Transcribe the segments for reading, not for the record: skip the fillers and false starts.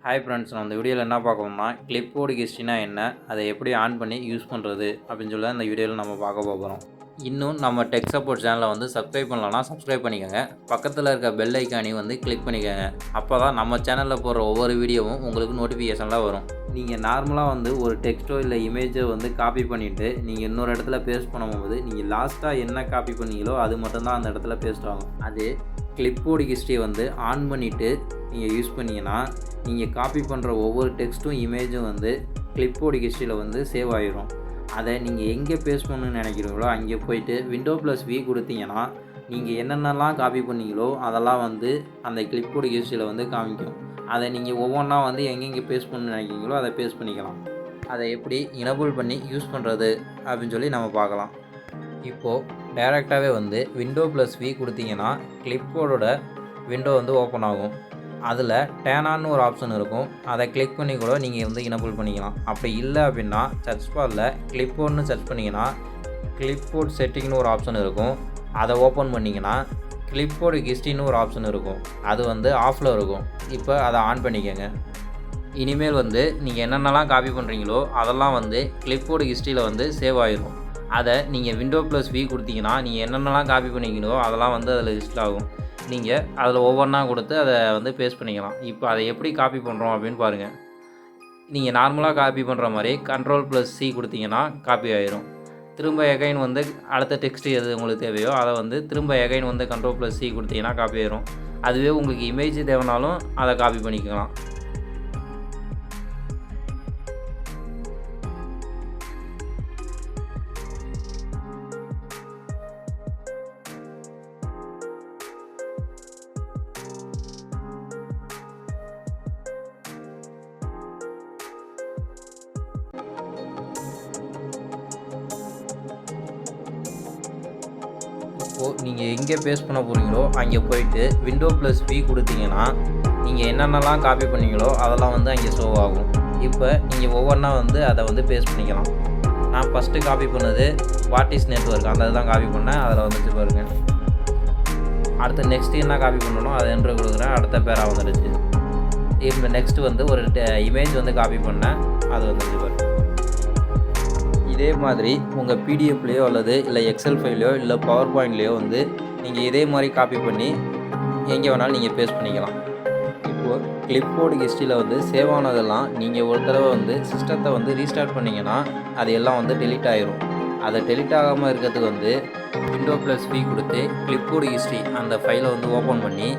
Hi friends, நம்ம இந்த வீடியோவில் என்ன பார்க்கணும்னா கிளிப்போர்டு ஹிஸ்ட்ரினா என்ன, அதை எப்படி ஆன் பண்ணி யூஸ் பண்ணுறது அப்படின்னு சொல்லி இந்த வீடியோவில் நம்ம பார்க்க போகிறோம். இன்னும் நம்ம டெக் சப்போர்ட் சேனலை வந்து சப்ஸ்கிரைப் பண்ணலன்னா சப்ஸ்கிரைப் பண்ணிக்கோங்க. பக்கத்தில் இருக்க பெல் ஐக்கானையும் வந்து கிளிக் பண்ணிக்கோங்க. அப்போ தான் நம்ம சேனலில் போடுற ஒவ்வொரு வீடியோவும் உங்களுக்கு நோட்டிஃபிகேஷனில் வரும். நீங்கள் நார்மலாக வந்து ஒரு டெக்ஸ்ட்டோ இல்லை இமேஜோ வந்து காப்பி பண்ணிவிட்டு நீங்கள் இன்னொரு இடத்துல பேஸ்ட் பண்ணும்போது நீங்கள் லாஸ்ட்டாக என்ன காப்பி பண்ணீங்களோ அது மட்டும்தான் அந்த இடத்துல பேஸ்ட் ஆகும். அது கிளிப்போர்டு ஹிஸ்ட்ரியை வந்து ஆன் பண்ணிவிட்டு நீங்கள் யூஸ் பண்ணிங்கன்னா நீங்கள் காப்பி பண்ணுற ஒவ்வொரு டெக்ஸ்ட்டும் இமேஜும் வந்து கிளிப்போர்டு ஹிஸ்ட்ரியில் வந்து சேவ் ஆகிடும். அதை நீங்கள் எங்கே பேஸ்ட் பண்ணணும்னு நினைக்கிறீங்களோ அங்கே போய்ட்டு Windows+V கொடுத்தீங்கன்னா நீங்கள் என்னென்னலாம் காப்பி பண்ணீங்களோ அதெல்லாம் வந்து அந்த கிளிப்போர்டு ஹிஸ்ட்ரியில் வந்து காமிக்கும். அதை நீங்கள் ஒவ்வொன்றா வந்து எங்கெங்கே பேஸ்ட் பண்ணணும்னு நினைக்கிறீங்களோ அதை பேஸ்ட் பண்ணிக்கலாம். அதை எப்படி எனேபிள் பண்ணி யூஸ் பண்ணுறது அப்படின்னு சொல்லி நம்ம பார்க்கலாம். இப்போது டைரெக்டாகவே வந்து Windows+V கொடுத்தீங்கன்னா கிளிப்போர்டோட விண்டோ வந்து ஓப்பன் ஆகும். அதில் டேன் ஆன்னு ஒரு ஆப்ஷன் இருக்கும். அதை கிளிக் பண்ணி கூட நீங்கள் வந்து எனேபிள் பண்ணிக்கலாம். அப்படி இல்லை அப்படின்னா சர்ச் பாரில் கிளிப்போர்டுன்னு சர்ச் பண்ணிங்கன்னா கிளிப்போர்ட் செட்டிங்னு ஒரு ஆப்ஷன் இருக்கும். அதை ஓப்பன் பண்ணிங்கன்னா கிளிப்போர்டு ஹிஸ்ட்ரின்னு ஒரு ஆப்ஷன் இருக்கும். அது வந்து ஆஃபில் இருக்கும். இப்போ அதை ஆன் பண்ணிக்கோங்க. இனிமேல் வந்து நீங்கள் என்னென்னலாம் காப்பி பண்ணுறீங்களோ அதெல்லாம் வந்து கிளிப்போர்டு ஹிஸ்ட்ரியில் வந்து சேவ் ஆகிடும். அதை நீங்கள் Windows+V கொடுத்தீங்கன்னா நீங்கள் என்னென்னலாம் காப்பி பண்ணிக்கிறீங்களோ அதெல்லாம் வந்து அதில் லிஸ்ட் ஆகும். நீங்கள் அதில் ஒவ்வொன்றா கொடுத்து அதை வந்து பேஸ்ட் பண்ணிக்கலாம். இப்போ அதை எப்படி காப்பி பண்ணுறோம் அப்படின்னு பாருங்கள். நீங்கள் நார்மலாக காப்பி பண்ணுற மாதிரி Ctrl+C கொடுத்தீங்கன்னா காப்பி ஆகிரும். திரும்ப எகைன் வந்து அடுத்த டெக்ஸ்ட் எது உங்களுக்கு தேவையோ அதை வந்து திரும்ப எகைன் வந்து Ctrl+C கொடுத்தீங்கன்னா காப்பி ஆகிரும். அதுவே உங்களுக்கு இமேஜ் தேவைனாலும் அதை காப்பி பண்ணிக்கலாம். இப்போது நீங்கள் எங்கே பேஸ்ட் பண்ண போகிறீங்களோ அங்கே போயிட்டு Windows+V கொடுத்தீங்கன்னா நீங்கள் என்னென்னலாம் காப்பி பண்ணீங்களோ அதெல்லாம் வந்து அங்கே ஷோ ஆகும். இப்போ நீங்கள் ஒவ்வொன்றா வந்து அதை வந்து பேஸ்ட் பண்ணிக்கலாம். நான் ஃபஸ்ட்டு காப்பி பண்ணது வாட் இஸ் நெட்வொர்க் அந்த இதுதான் காப்பி பண்ணேன். அதில் வந்துச்சு பாருங்கள். அடுத்து நெக்ஸ்ட்டு என்ன காப்பி பண்ணணும் அதை என்று கொடுக்குறேன். அடுத்த பேராக வந்துடுச்சு. இப்போ நெக்ஸ்ட்டு வந்து ஒரு இமேஜ் வந்து காப்பி பண்ணேன். அது வந்துடுச்சு பாருங்கள். இதே மாதிரி உங்கள் பிடிஎஃப்லேயோ அல்லது இல்லை எக்ஸல் ஃபைலையோ இல்லை பவர் பாயிண்ட்லேயோ வந்து நீங்கள் இதே மாதிரி காப்பி பண்ணி எங்கே வேணாலும் நீங்கள் பேஸ்ட் பண்ணிக்கலாம். இப்போது கிளிப்போர்டு ஹிஸ்ட்ரியில் வந்து சேவ் ஆனதெல்லாம் நீங்கள் ஒரு தடவை வந்து சிஸ்டத்தை வந்து ரீஸ்டார்ட் பண்ணிங்கன்னா அது எல்லாம் வந்து டெலீட் ஆகிரும். அதை டெலீட் ஆகாமல் இருக்கிறதுக்கு வந்து Windows+V கொடுத்து கிளிப்போர்டு ஹிஸ்ட்ரி அந்த ஃபைலை வந்து ஓப்பன் பண்ணி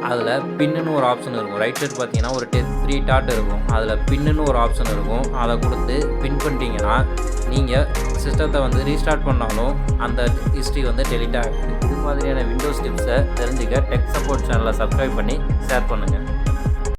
அதில் பின்னுன்னு ஒரு ஆப்ஷன் இருக்கும். ரைட் சைடு பார்த்தீங்கன்னா ஒரு 3 டாட் இருக்கும். அதில் பின்னுன்னு ஒரு ஆப்ஷன் இருக்கும். அதை கொடுத்து பின் பண்ணிட்டீங்கன்னா நீங்கள் சிஸ்டத்தை வந்து ரீஸ்டார்ட் பண்ணாலும் அந்த ஹிஸ்ட்ரி வந்து டெலீட் ஆகும். இது மாதிரியான விண்டோஸ் டிப்ஸை தெரிஞ்சுக்க டெக் சப்போர்ட் சேனலை சப்ஸ்கிரைப் பண்ணி ஷேர் பண்ணுங்கள்.